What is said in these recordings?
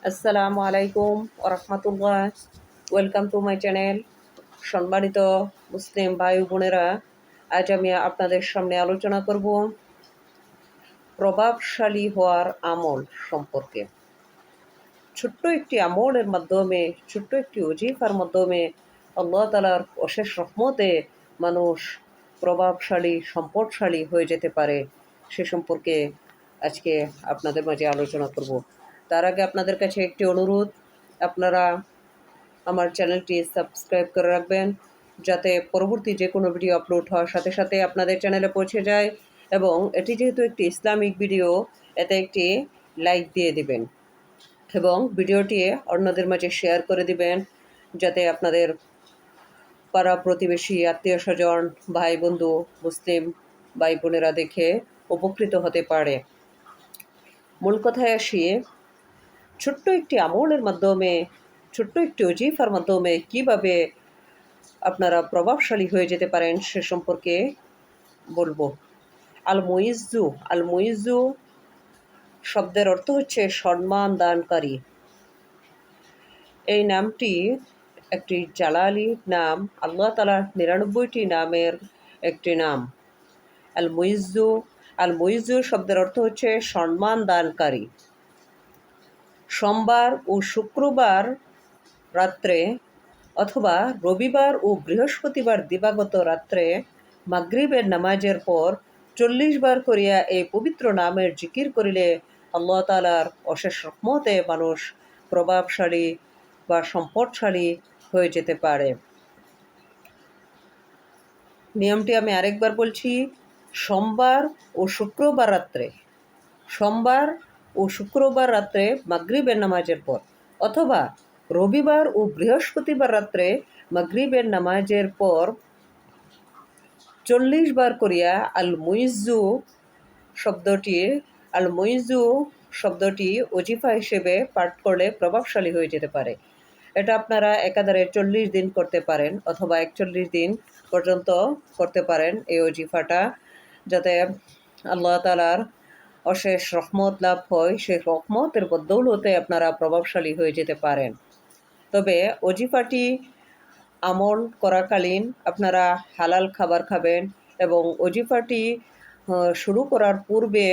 আসসালামু আলাইকুম ওরহমতুল্লাহ। Welcome to my channel. সম্মানিত মুসলিম ভাই বোনেরা, আজ আমি আপনাদের সামনে আলোচনা করব প্রভাবশালী হওয়ার আমল সম্পর্কে। ছোট্ট একটি আমলের মাধ্যমে, ছোট্ট একটি ওজিফার মাধ্যমে আল্লাহ তাআলার অশেষ রহমতে মানুষ প্রভাবশালী, সম্পদশালী হয়ে যেতে পারে। সে সম্পর্কে আজকে আপনাদের মাঝে আলোচনা করব। তার আগে আপনাদের কাছে একটি অনুরোধ, আপনারা আমার চ্যানেলটি সাবস্ক্রাইব করে রাখবেন, যাতে পরবর্তী যে কোনো ভিডিও আপলোড হওয়ার সাথে সাথে আপনাদের চ্যানেলে পৌঁছে যায়। এবং এটি যেহেতু একটি ইসলামিক ভিডিও, এতে একটি লাইক দিয়ে দিবেন এবং ভিডিওটি অন্যদের মাঝে শেয়ার করে দিবেন, যাতে আপনাদের পাড়া প্রতিবেশী, আত্মীয় স্বজন, ভাই বন্ধু, মুসলিম ভাই বোনেরা দেখে উপকৃত হতে পারে। মূল কথায় আসি, ছোট্ট একটি আমলের মাধ্যমে, ছোট্ট একটি ওজিফার মাধ্যমে কিভাবে আপনারা প্রভাবশালী হয়ে যেতে পারেন সে সম্পর্কে বলবো। আল মুইজ্জু শব্দের অর্থ হচ্ছে সম্মান দানকারী। এই নামটি একটি জালালি নাম, আল্লাহ তাআলার ৯৯টি নামের একটি নাম। আল মুইজ্জু আল মুইজ্জু শব্দের অর্থ হচ্ছে সম্মান দানকারী। সোমবার ও শুক্রবার রাত্রে অথবা রবিবার ও বৃহস্পতিবার দিবাগত রাত্রে মাগরিবের নামাজের পর ৪০ বার করিয়া এই পবিত্র নামের জিকির করিলে আল্লাহ তাআলার অশেষ রহমতে মানুষ প্রভাবশালী বা সম্পদশালী হয়ে যেতে পারে। নিয়মটি আমি আরেকবার বলছি। সোমবার ও শুক্রবার রাত্রে, সোমবার ও শুক্রবার রাত্রে মাগরিবের নামাজের পর অথবা রবিবার ও বৃহস্পতিবার রাত্রে মাগরিবের নামাজের পর ৪০ বার করিয়া শব্দটি আল মুইজ্জু শব্দটি ওজিফা হিসেবে পাঠ করলে প্রভাবশালী হয়ে যেতে পারে। এটা আপনারা একাধারে ৪০ দিন করতে পারেন অথবা ৪১ দিন পর্যন্ত করতে পারেন এই ওজিফাটা, যাতে আল্লাহ তাআলার অশেষ রহমত লাভ হয়। সেই রহমতের বদৌলতে আপনারা প্রভাবশালী হয়ে যেতে পারেন। তবে ওজিফাটি আমল করাকালীন আপনারা হালাল খাবার খাবেন এবং ওজিফাটি শুরু করার পূর্বে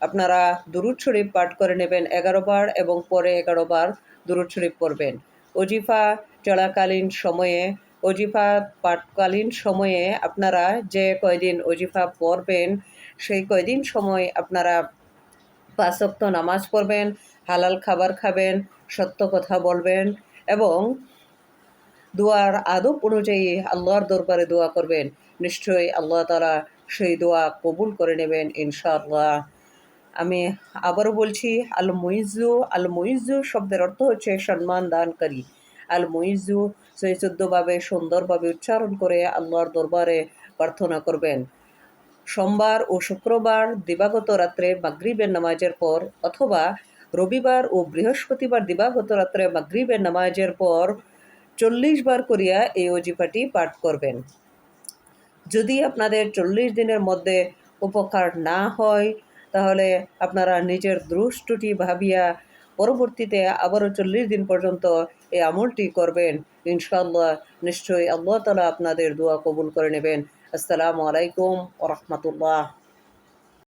আপনারা দুরূদ শরীফ পাঠ করে নেবেন ১১ বার এবং পরে ১১ বার দুরূদ শরীফ পড়বেন। ওজিফা চলাকালীন সময়ে, ওজিফা পাঠকালীন সময়ে আপনারা যে কয়দিন ওজিফা পড়বেন সেই কয়দিন সময় আপনারা ৫ ওয়াক্ত নামাজ পড়বেন, হালাল খাবার খাবেন, সত্য কথা বলবেন এবং দোয়ার আদব অনুযায়ী আল্লাহর দরবারে দোয়া করবেন। নিশ্চয়ই আল্লাহ তাআলা সেই দোয়া কবুল করে নেবেন ইনশাআল্লাহ। আমি আবারও বলছি, আল মুইজ্জু শব্দের অর্থ হচ্ছে সম্মান দানকারী। আল মুইজ্জু ১৪ ভাবে সুন্দরভাবে উচ্চারণ করে আল্লাহর দরবারে প্রার্থনা করবেন। সোমবার ও শুক্রবার দিবাগত রাত্রে মাগরিবের নামাজের পর অথবা রবিবার ও বৃহস্পতিবার দিবাগত রাত্রে মাগরিবের নামাজের পর ৪০ বার করিয়া এই ওজিফাটি পাঠ করবেন। যদি আপনাদের ৪০ দিনের মধ্যে উপকার না হয়, তাহলে আপনারা নিজের দোষ ত্রুটি ভাবিয়া পরবর্তীতে আবারও ৪০ দিন পর্যন্ত এই আমলটি করবেন। ইনশাআল্লাহ নিশ্চয়ই আল্লাহ তাআলা আপনাদের দোয়া কবুল করে নেবেন। আসসালামু আলাইকুম ওয়া রাহমাতুল্লাহ।